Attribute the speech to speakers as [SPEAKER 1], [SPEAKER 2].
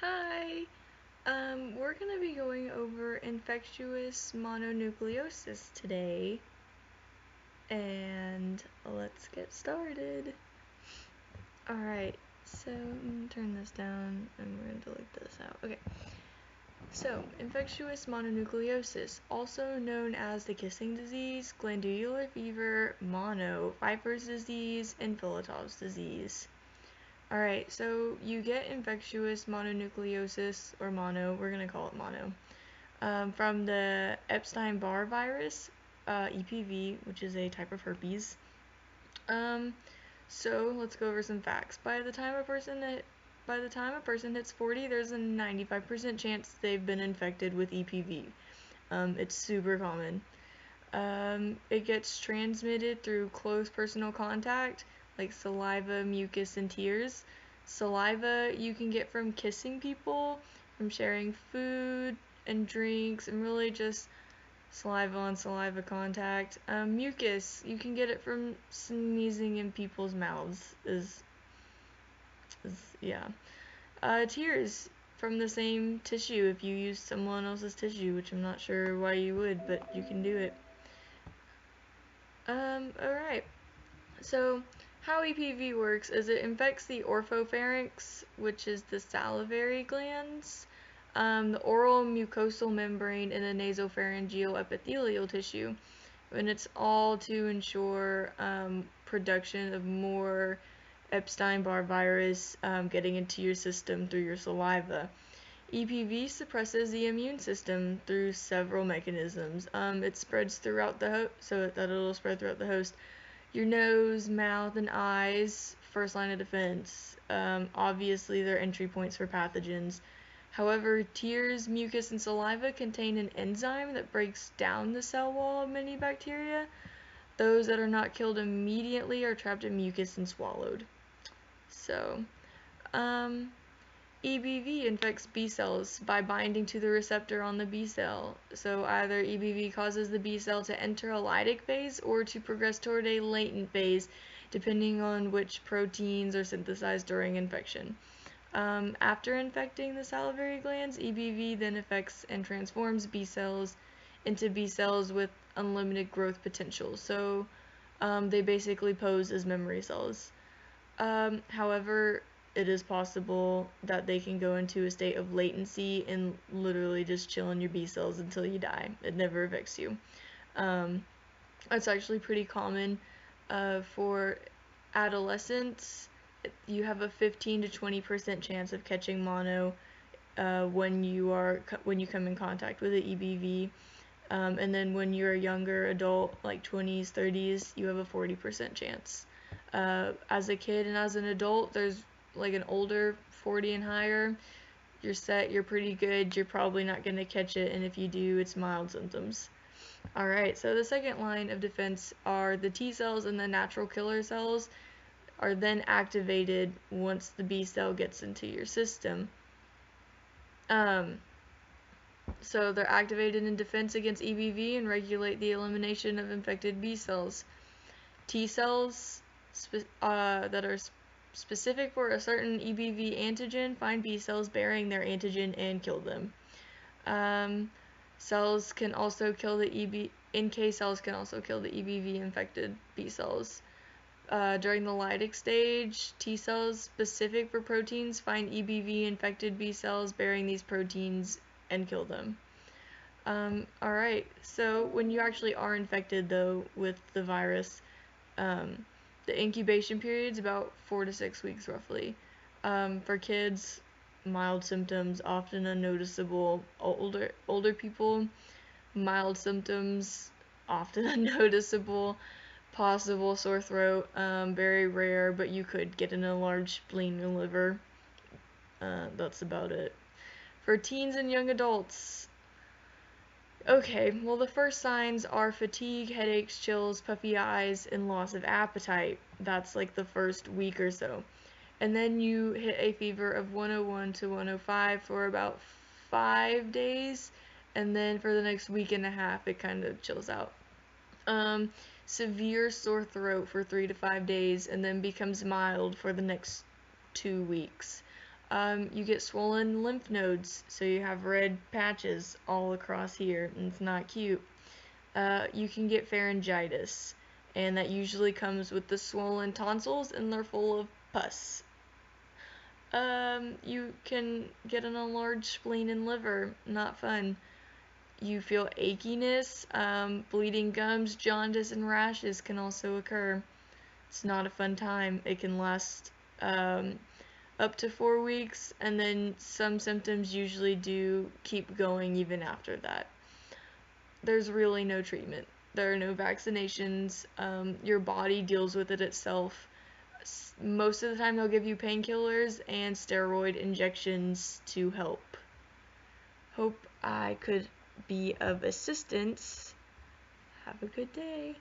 [SPEAKER 1] Hi! We're gonna be going over infectious mononucleosis today, and let's get started. Alright, so I'm gonna turn this down and we're gonna delete this out. Okay, so infectious mononucleosis, also known as the kissing disease, glandular fever, mono, Pfeiffer's disease, and Filatov's disease. Alright, so you get infectious mononucleosis, or mono, we're going to call it mono, from the Epstein-Barr virus, EPV, which is a type of herpes. So let's go over some facts. By the time a person hits 40, there's a 95% chance they've been infected with EPV. It's super common. It gets transmitted through close personal contact, like saliva, mucus, and tears. Saliva you can get from kissing people, from sharing food and drinks, and really just saliva on saliva contact. Mucus, you can get it from sneezing in people's mouths, yeah. Tears, from the same tissue if you use someone else's tissue, which I'm not sure why you would, but you can do it. Alright. So, how EPV works is it infects the oropharynx, which is the salivary glands, the oral mucosal membrane, and the nasopharyngeal epithelial tissue. And it's all to ensure production of more Epstein-Barr virus getting into your system through your saliva. EPV suppresses the immune system through several mechanisms. It spreads throughout the host, so that it'll spread throughout the host. Your nose, mouth, and eyes, first line of defense. Obviously, they're entry points for pathogens. However, tears, mucus, and saliva contain an enzyme that breaks down the cell wall of many bacteria. Those that are not killed immediately are trapped in mucus and swallowed. So, EBV infects B cells by binding to the receptor on the B cell. So either EBV causes the B cell to enter a lytic phase or to progress toward a latent phase, depending on which proteins are synthesized during infection. After infecting the salivary glands, EBV then affects and transforms B cells into B cells with unlimited growth potential. So they basically pose as memory cells. However, it is possible that they can go into a state of latency and literally just chill in your B cells until you die. It never affects you. It's actually pretty common for adolescents. You have a 15 to 20% chance of catching mono when you come in contact with the EBV. And then when you're a younger adult, like 20s, 30s, you have a 40% chance. As a kid and as an adult, there's like an older 40 and higher, you're set, you're pretty good, you're probably not going to catch it, and if you do, it's mild symptoms. Alright, so the second line of defense are the T cells, and the natural killer cells are then activated once the B cell gets into your system. So they're activated in defense against EBV and regulate the elimination of infected B cells. T cells that are specific for a certain EBV antigen find B cells bearing their antigen and kill them. Cells can also kill the NK cells can also kill the EBV infected B cells. During the lytic stage, T cells specific for proteins find EBV infected B cells bearing these proteins and kill them. Alright, so when you actually are infected though with the virus, the incubation period is about 4 to 6 weeks roughly. For kids, mild symptoms, often unnoticeable. Older people, mild symptoms, often unnoticeable. Possible sore throat, very rare, but you could get an enlarged spleen and liver. That's about it. For teens and young adults, okay, well the first signs are fatigue, headaches, chills, puffy eyes, and loss of appetite. That's like the first week or so. And then you hit a fever of 101 to 105 for about 5 days, and then for the next week and a half it kind of chills out. Severe sore throat for 3 to 5 days, and then becomes mild for the next 2 weeks. You get swollen lymph nodes, so you have red patches all across here, and it's not cute. You can get pharyngitis, and that usually comes with the swollen tonsils, and they're full of pus. You can get an enlarged spleen and liver, not fun. You feel achiness, bleeding gums, jaundice, and rashes can also occur. It's not a fun time. It can last up to 4 weeks, and then some symptoms usually do keep going even after that. There's really no treatment. There are no vaccinations. Your body deals with it itself. Most of the time they'll give you painkillers and steroid injections to help. Hope I could be of assistance. Have a good day.